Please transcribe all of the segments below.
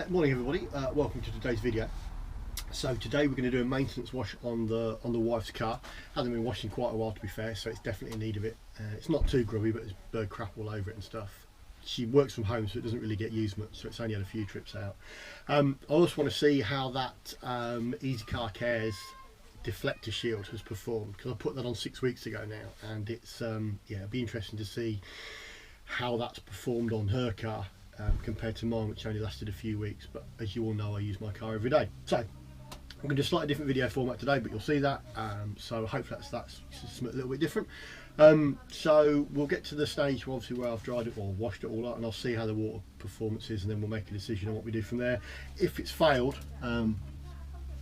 Morning everybody, welcome to today's video. So today we're going to do a maintenance wash on the wife's car. Hasn't been washed in quite a while, to be fair, so it's definitely in need of it. It's not too grubby, but there's bird crap all over it and stuff. She works from home, so it doesn't really get used much, so it's only had a few trips out. I also want to see how that Easy Car Care's deflector shield has performed, because I put that on 6 weeks ago now, and it's yeah, it'd be interesting to see how that's performed on her car compared to mine, which only lasted a few weeks. But as you all know, I use my car every day, so I'm going to do a slightly different video format today, but you'll see that. So hopefully that's something a little bit different. So we'll get to the stage obviously where I've dried it or washed it all out, and I'll see how the water performance is, and then we'll make a decision on what we do from there. If it's failed,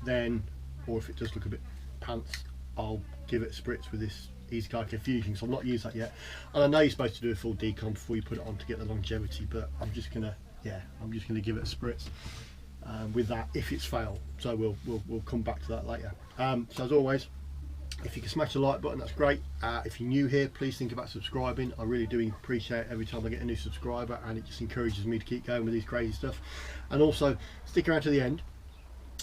then, or if it does look a bit pants, I'll give it a spritz with this Easy Car Care Fusion. So I've not used that yet, and I know you're supposed to do a full decon before you put it on to get the longevity, but I'm just gonna give it a spritz with that if it's failed. So we'll come back to that later. So as always, if you can smash the like button, that's great. If you're new here, please think about subscribing. I really do appreciate every time I get a new subscriber, and it just encourages me to keep going with these crazy stuff. And also stick around to the end.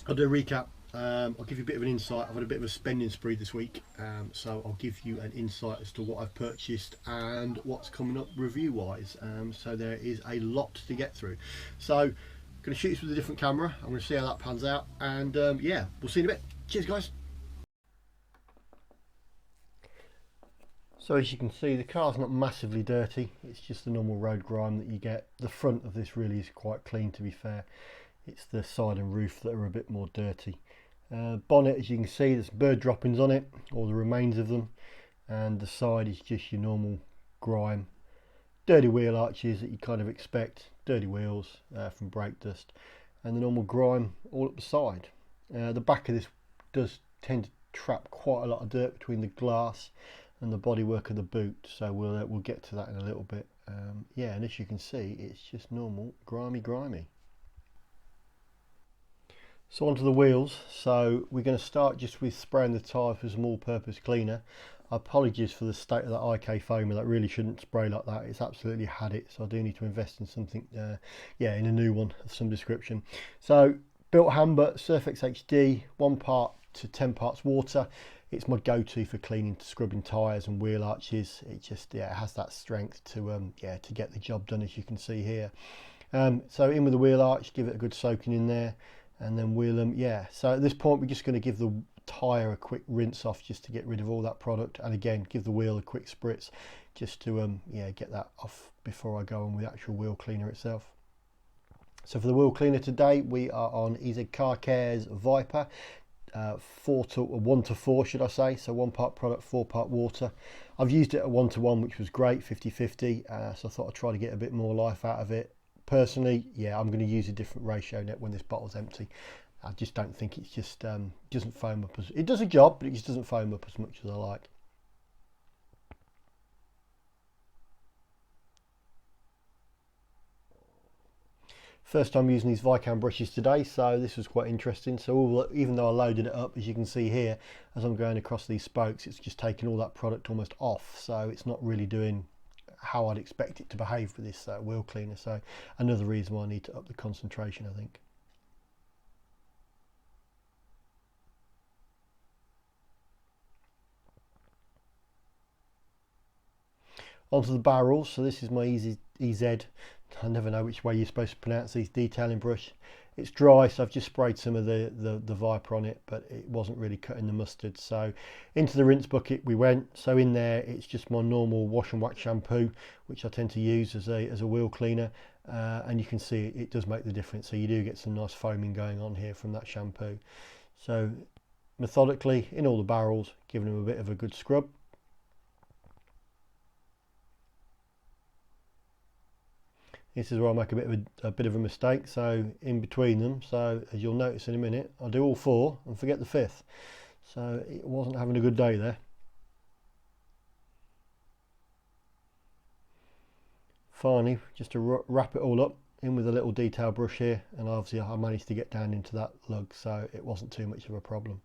I'll do a recap. I'll give you a bit of an insight. I've had a bit of a spending spree this week, so I'll give you an insight as to what I've purchased and what's coming up review wise. So there is a lot to get through. So I'm going to shoot this with a different camera. I'm going to see how that pans out, and yeah, we'll see you in a bit. Cheers guys. So as you can see, the car's not massively dirty. It's just the normal road grime that you get. The front of this really is quite clean, to be fair. It's the side and roof that are a bit more dirty. Bonnet, as you can see, there's bird droppings on it, or the remains of them, and the side is just your normal grime. Dirty wheel arches that you kind of expect, dirty wheels from brake dust, and the normal grime all up the side. The back of this does tend to trap quite a lot of dirt between the glass and the bodywork of the boot, so we'll get to that in a little bit. Yeah, and as you can see, it's just normal grimy. So onto the wheels. So we're going to start just with spraying the tyre with some all-purpose cleaner. Apologies for the state of that IK foamer. That really shouldn't spray like that. It's absolutely had it, so I do need to invest in something, yeah, in a new one of some description. So built Hamber Surfex HD, 1 part to 10 parts water. It's my go-to for cleaning, scrubbing tyres and wheel arches. It just, yeah, it has that strength to yeah, to get the job done, as you can see here. So in with the wheel arch, give it a good soaking in there, and then we'll yeah, so at this point we're just going to give the tyre a quick rinse off just to get rid of all that product, and again give the wheel a quick spritz just to yeah, get that off before I go on with the actual wheel cleaner itself. So for the wheel cleaner today, we are on Easy Car Care's Viper, 1 to 4 should I say, so 1 part product, 4 part water. I've used it at 1 to 1, which was great, 50-50, so I thought I'd try to get a bit more life out of it. Personally, yeah, I'm going to use a different ratio net when this bottle's empty. I just don't think it's just doesn't foam up as it does a job, but it just doesn't foam up as much as I like. First time using these Vicam brushes today, so this was quite interesting. So even though I loaded it up, as you can see here, as I'm going across these spokes, it's just taking all that product almost off, so it's not really doing how I'd expect it to behave with this wheel cleaner. So another reason why I need to up the concentration, I think. Onto the barrels. So this is my EZ, I never know which way you're supposed to pronounce these, detailing brush. It's dry, so I've just sprayed some of the Viper on it, but it wasn't really cutting the mustard. So into the rinse bucket we went. So in there it's just my normal wash and wax shampoo, which I tend to use as a wheel cleaner, and you can see it does make the difference. So you do get some nice foaming going on here from that shampoo. So methodically in all the barrels, giving them a bit of a good scrub. This is where I make a bit of a mistake, so in between them, so as you'll notice in a minute, I'll do all 4 and forget the 5th. So it wasn't having a good day there. Finally, just to wrap it all up, in with a little detail brush here, and obviously I managed to get down into that lug, so it wasn't too much of a problem.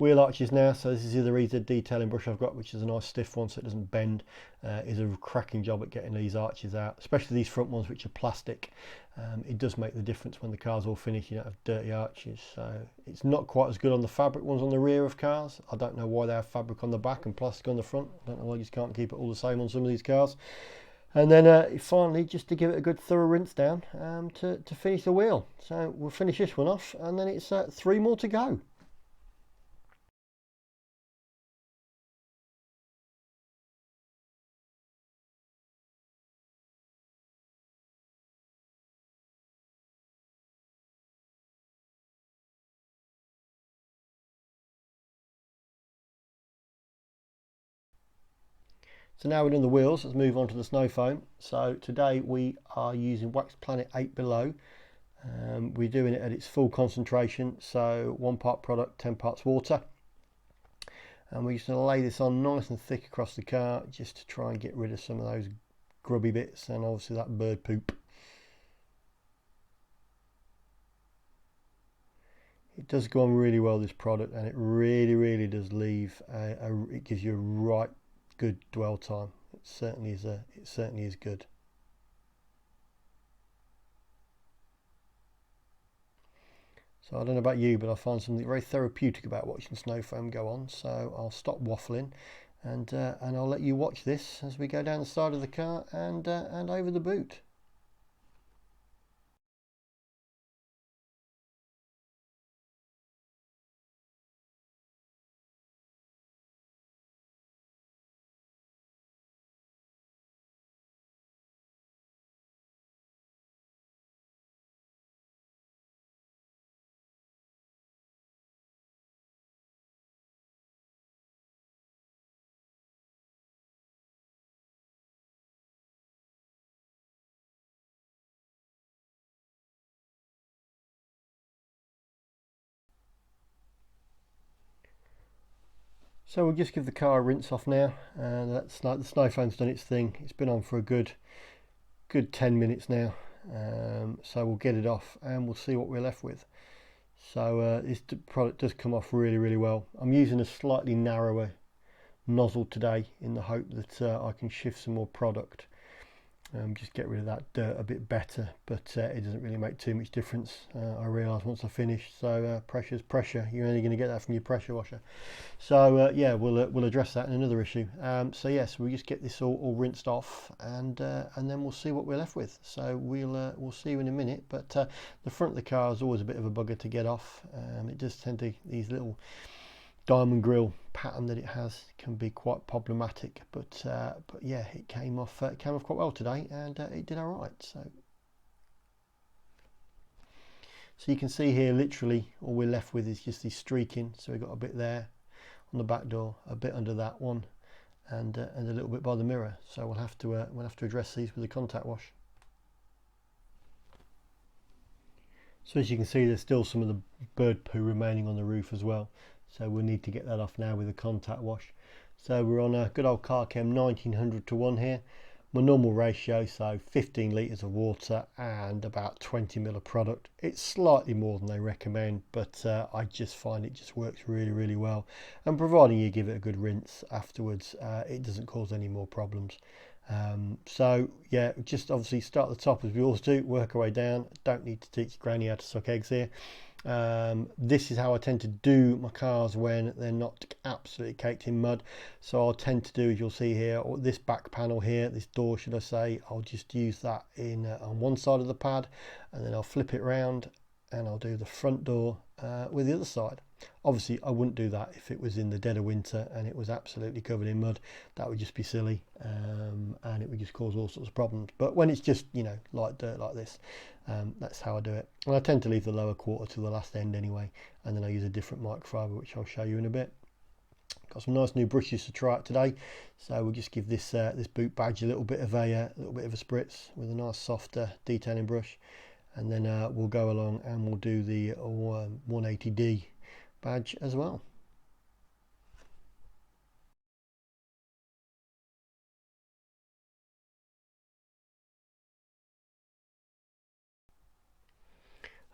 wheel arches now. So this is the EZ detailing brush I've got, which is a nice stiff one so it doesn't bend. Is a cracking job at getting these arches out, especially these front ones which are plastic. It does make the difference when the car's all finished. You don't have dirty arches. So it's not quite as good on the fabric ones on the rear of cars. I don't know why they have fabric on the back and plastic on the front. I don't know why you just can't keep it all the same on some of these cars. And then finally, just to give it a good thorough rinse down to finish the wheel. So we'll finish this one off, and then it's 3 more to go. So now we're done the wheels, let's move on to the snow foam. So today we are using Wax Planet 8 Below. We're doing it at its full concentration, so 1 part product, 10 parts water. And we're just going to lay this on nice and thick across the car, just to try and get rid of some of those grubby bits and obviously that bird poop. It does go on really well, this product, and it really does leave it gives you a right good dwell time. It certainly is good. So I don't know about you, but I find something very therapeutic about watching snow foam go on. So I'll stop waffling, and I'll let you watch this as we go down the side of the car and over the boot. So we'll just give the car a rinse off now, and that's like the snow foam's done its thing. It's been on for a good 10 minutes now, so we'll get it off and we'll see what we're left with. So this product does come off really well. I'm using a slightly narrower nozzle today in the hope that I can shift some more product, just get rid of that dirt a bit better, but it doesn't really make too much difference, I realise once I finish. So pressure's pressure. You're only going to get that from your pressure washer. So yeah, we'll address that in another issue. So yes, we'll just get this all rinsed off, and then we'll see what we're left with. So we'll see you in a minute. But the front of the car is always a bit of a bugger to get off. It does tend to, these little diamond grille pattern that it has can be quite problematic, but yeah, it came off quite well today, and it did all right. So you can see here, literally all we're left with is just this streaking. So we've got a bit there on the back door, a bit under that one, and a little bit by the mirror. So we'll have to address these with a contact wash. So as you can see, there's still some of the bird poo remaining on the roof as well. So we'll need to get that off now with a contact wash. So we're on a good old Carchem 1900 to 1 here. My normal ratio, so 15 litres of water and about 20 ml of product. It's slightly more than they recommend, but I just find it just works really well. And providing you give it a good rinse afterwards, it doesn't cause any more problems. So yeah, just obviously start at the top as we always do, work our way down. Don't need to teach Granny how to suck eggs here. This is how I tend to do my cars when they're not absolutely caked in mud. So I'll tend to do, as you'll see here, or this back panel here, this door should I say, I'll just use that in on one side of the pad, and then I'll flip it round and I'll do the front door with the other side. Obviously I wouldn't do that if it was in the dead of winter and it was absolutely covered in mud. That would just be silly, and it would just cause all sorts of problems. But when it's just, you know, light dirt like this, that's how I do it. And I tend to leave the lower quarter to the last end anyway, and then I use a different microfiber, which I'll show you in a bit. Got some nice new brushes to try out today, so we'll just give this this boot badge a little bit of a spritz with a nice soft detailing brush, and then we'll go along and we'll do the 180D badge as well.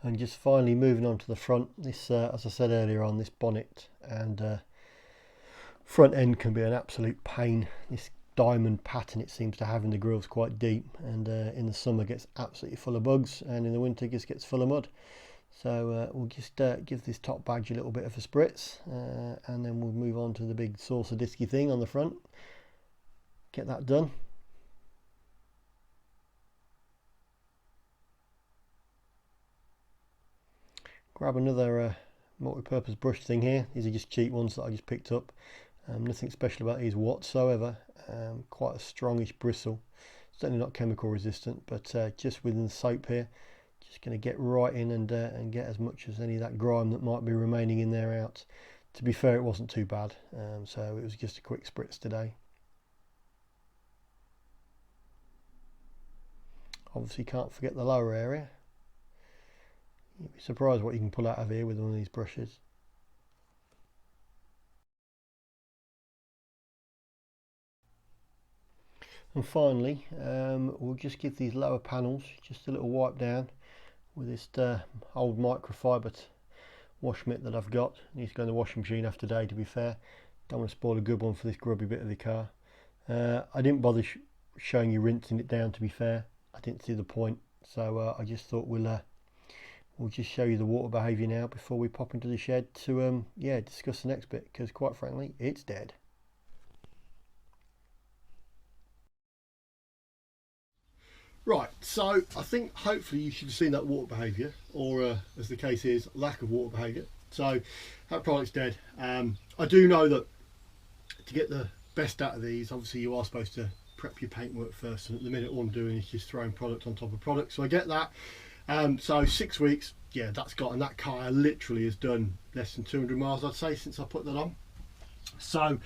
And just finally moving on to the front, this as I said earlier on, this bonnet and front end can be an absolute pain. This diamond pattern it seems to have in the grille is quite deep, and in the summer gets absolutely full of bugs, and in the winter just gets full of mud. So we'll just give this top badge a little bit of a spritz, and then we'll move on to the big saucer disky thing on the front. Get that done. Grab another multi-purpose brush thing here. These are just cheap ones that I just picked up. Nothing special about these whatsoever. Quite a strongish bristle. Certainly not chemical resistant, but just within the soap here. Just going to get right in and get as much as any of that grime that might be remaining in there out. To be fair, it wasn't too bad, so it was just a quick spritz today. Obviously can't forget the lower area. You'd be surprised what you can pull out of here with one of these brushes. And finally, we'll just give these lower panels just a little wipe down with this old microfiber wash mitt that I've got. It needs to go in the washing machine after day, to be fair. Don't want to spoil a good one for this grubby bit of the car. I didn't bother showing you rinsing it down, to be fair. I didn't see the point, so I just thought we'll just show you the water behaviour now before we pop into the shed to yeah, discuss the next bit, because quite frankly it's dead. Right, so I think hopefully you should have seen that water behaviour, or as the case is, lack of water behaviour. So that product's dead. I do know that to get the best out of these, obviously you are supposed to prep your paintwork first, and at the minute all I'm doing is just throwing product on top of product, so I get that. So 6 weeks, yeah, that's got, and that car literally has done less than 200 miles, I'd say, since I put that on. So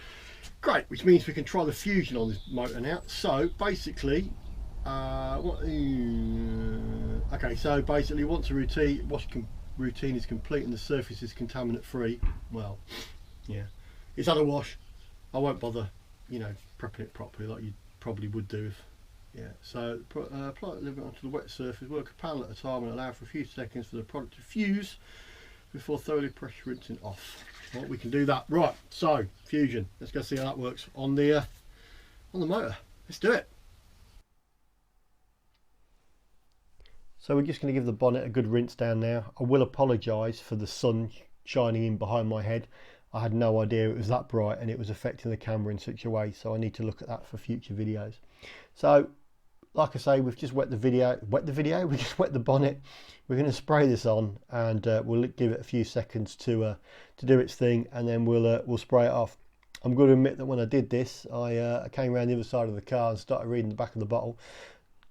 great, which means we can try the Fusion on this motor now. So basically, okay, so basically once a routine is complete and the surface is contaminant free, well, yeah, it's had a wash. I won't bother, you know, prepping it properly like you probably would do if, yeah. So apply it onto the wet surface, work a panel at a time and allow for a few seconds for the product to fuse before thoroughly pressure rinsing off. Well, we can do that. Right, so Fusion, let's go see how that works on the motor. Let's do it. So we're just going to give the bonnet a good rinse down now. I will apologise for the sun shining in behind my head. I had no idea it was that bright and it was affecting the camera in such a way, so I need to look at that for future videos. So like I say, we've just we just wet the bonnet. We're going to spray this on, and we'll give it a few seconds to do its thing, and then we'll spray it off. I'm going to admit that when I did this, I came around the other side of the car and started reading the back of the bottle.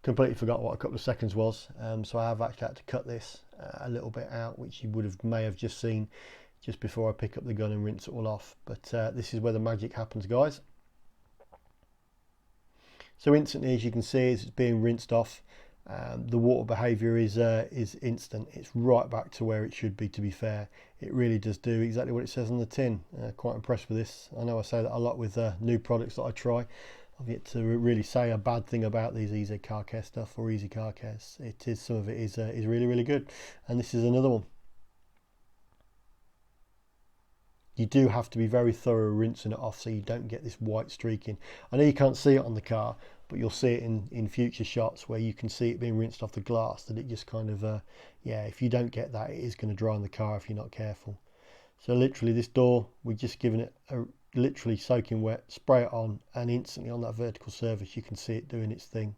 Completely forgot what a couple of seconds was, so I have actually had to cut this a little bit out, which you may have just seen just before I pick up the gun and rinse it all off. But this is where the magic happens, guys. So instantly, as you can see, as it's being rinsed off, the water behaviour is instant. It's right back to where it should be, to be fair. It really does do exactly what it says on the tin. Quite impressed with this. I know I say that a lot with new products that I try. I've yet to really say a bad thing about these Easy Car Care stuff or Easy Car Cares. It is, some of it is really, really good. And this is another one. You do have to be very thorough rinsing it off so you don't get this white streaking. I know you can't see it on the car, but you'll see it in future shots where you can see it being rinsed off the glass, that it just kind of, yeah, if you don't get that, it is going to dry on the car if you're not careful. So literally this door, we're just giving it a literally soaking wet, spray it on, and instantly on that vertical surface you can see it doing its thing.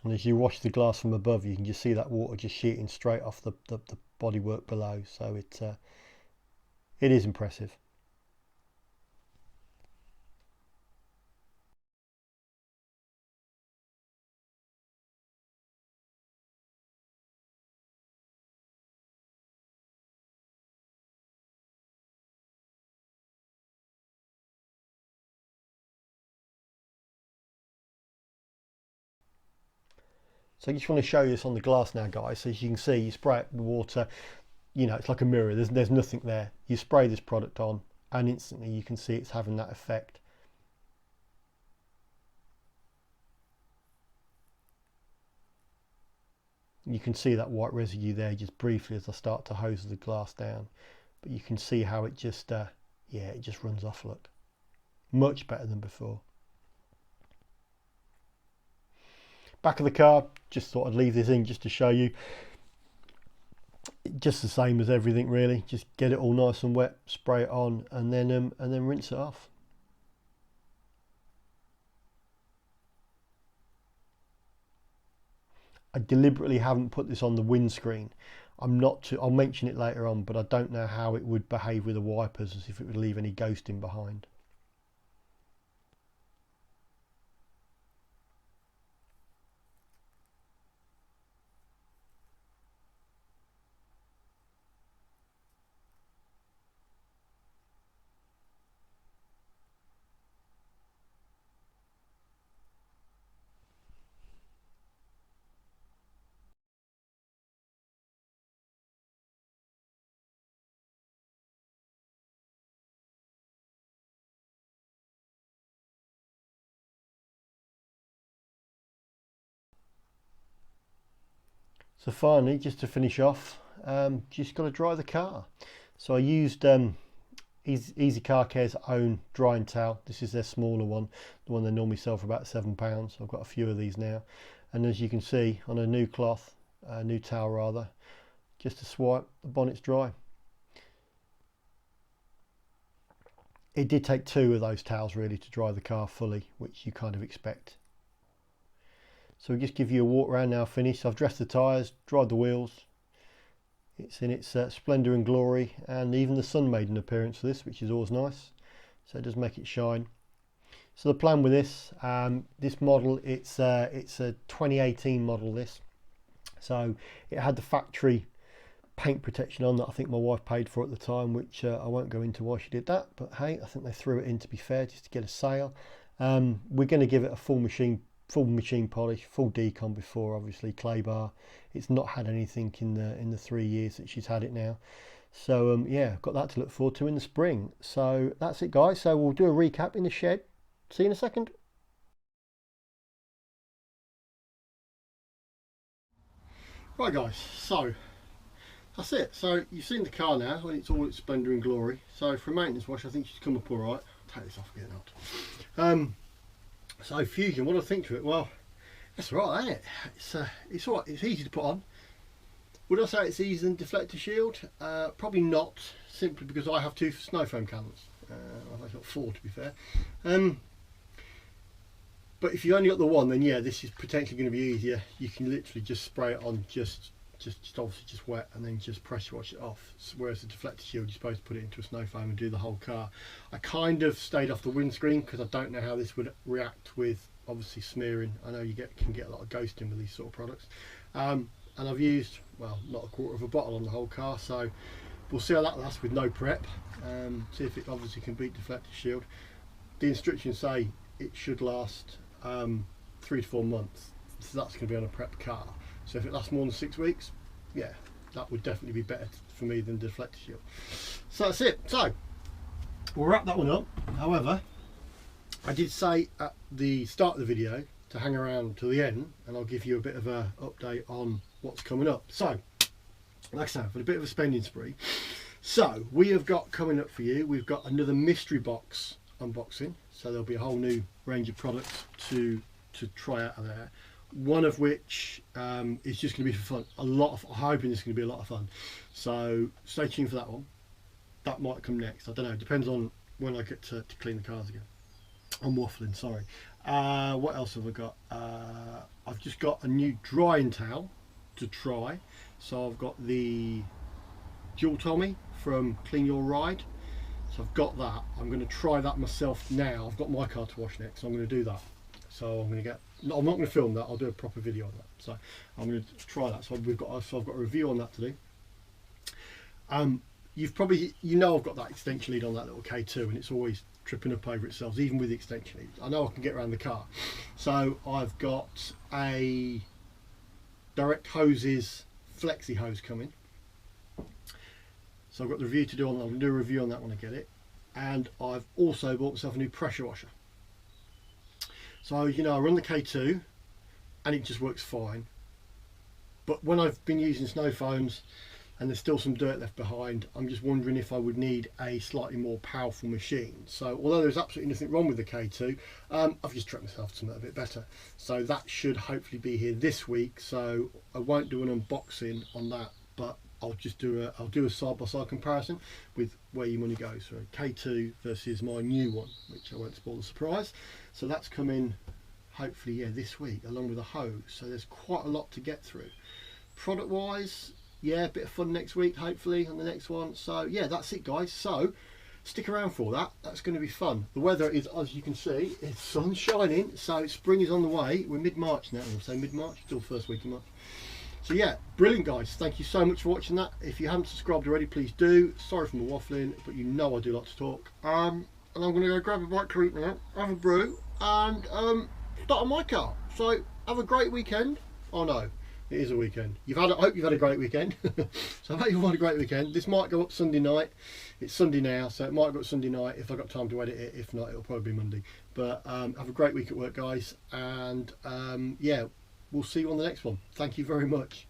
And as you wash the glass from above, you can just see that water just sheeting straight off the bodywork below. So it is impressive. So I just want to show you this on the glass now, guys. So as you can see, you spray it with water. you know, it's like a mirror. There's nothing there. You spray this product on and instantly you can see it's having that effect. You can see that white residue there just briefly as I start to hose the glass down, but you can see how it just yeah, it just runs off. Look, much better than before. Back of the car, just thought I'd leave this in just to show you. Just the same as everything really. Just get it all nice and wet, spray it on, and then rinse it off. I deliberately haven't put this on the windscreen. I'll mention it later on, but I don't know how it would behave with the wipers, as if it would leave any ghosting behind. So finally, just to finish off, just got to dry the car. So I used Easy Car Care's own drying towel. This is their smaller one, the one they normally sell for about £7. I've got a few of these now, and as you can see, on a new cloth, new towel rather, just to swipe, the bonnet's dry. It did take 2 of those towels really to dry the car fully, which you kind of expect. So we'll just give you a walk around now finished. I've dressed the tyres, dried the wheels. It's in its splendour and glory, and even the sun made an appearance for this, which is always nice. So it does make it shine. So the plan with this, this model, it's a 2018 model this. So it had the factory paint protection on that I think my wife paid for at the time, which I won't go into why she did that, but hey, I think they threw it in to be fair, just to get a sale. We're going to give it a full machine polish, full decon before, obviously clay bar. It's not had anything in the 3 years that she's had it now. So yeah, got that to look forward to in the spring. So that's it guys, so we'll do a recap in the shed. See you in a second. Right guys, so that's it. So you've seen the car now when it's all its splendour and glory. So for a maintenance wash, I think she's come up all right. Take this off again out. So Fusion, what do I think to it? Well, that's right, ain't it? It's all right. It's easy to put on. Would I say it's easier than Deflector Shield? Probably not, simply because I have 2 snow foam cannons. I've got 4 to be fair. But if you only got the one, then yeah, this is potentially going to be easier. You can literally just spray it on, just obviously just wet, and then just pressure wash it off. Whereas the Deflector Shield, you're supposed to put it into a snow foam and do the whole car. I kind of stayed off the windscreen because I don't know how this would react with obviously smearing. I know you can get a lot of ghosting with these sort of products. And I've used, well, not a quarter of a bottle on the whole car, so we'll see how that lasts with no prep. See if it obviously can beat Deflector Shield. The instructions say it should last 3 to 4 months, so that's going to be on a prep car. So if it lasts more than 6 weeks, yeah, that would definitely be better for me than Deflector Shield. So that's it. So we'll wrap that one up. However, I did say at the start of the video to hang around till the end, and I'll give you a bit of an update on what's coming up. So, like I said, for a bit of a spending spree. So we have got coming up for you, we've got another mystery box unboxing. So there'll be a whole new range of products to try out of there. One of which is just going to be for fun. I'm hoping this is going to be a lot of fun. So stay tuned for that one. That might come next. I don't know. It depends on when I get to clean the cars again. I'm waffling, sorry. What else have I got? I've just got a new drying towel to try. So I've got the Dual Tommy from Clean Your Ride. So I've got that. I'm going to try that myself now. I've got my car to wash next, so I'm going to do that. So I'm going to get. No, I'm not going to film that. I'll do a proper video on that. So I'm going to try that. So I've got a review on that to do. You've probably, I've got that extension lead on that little K2, and it's always tripping up over itself, even with the extension lead. I know I can get around the car. So I've got a direct hoses flexi hose coming. So I've got the review to do on that. I'm going to do a review on that when I get it. And I've also bought myself a new pressure washer. So, you know, I run the K2 and it just works fine. But when I've been using snow phones and there's still some dirt left behind, I'm just wondering if I would need a slightly more powerful machine. So although there's absolutely nothing wrong with the K2, I've just treated myself to something a bit better. So that should hopefully be here this week. So I won't do an unboxing on that, but I'll do a side-by-side comparison with where your money goes. So K2 versus my new one, which I won't spoil the surprise. So that's coming hopefully, yeah, this week, along with a hose. So there's quite a lot to get through. Product wise, yeah, a bit of fun next week hopefully on the next one. So yeah, that's it guys. So stick around for that. That's going to be fun. The weather is, as you can see, it's sun shining, so spring is on the way. We're mid-March now. I'll say mid-March, still first week of March. So yeah, brilliant guys. Thank you so much for watching that. If you haven't subscribed already, please do. Sorry for the waffling, but you know I do like to talk. And I'm going to go grab a bite to eat now, have a brew, and start on my car. So have a great weekend. Oh no, it is a weekend. I hope you've had a great weekend. So I hope you've had a great weekend. This might go up Sunday night. It's Sunday now, so it might go up Sunday night if I've got time to edit it. If not, it'll probably be Monday. But have a great week at work, guys. And yeah, we'll see you on the next one. Thank you very much.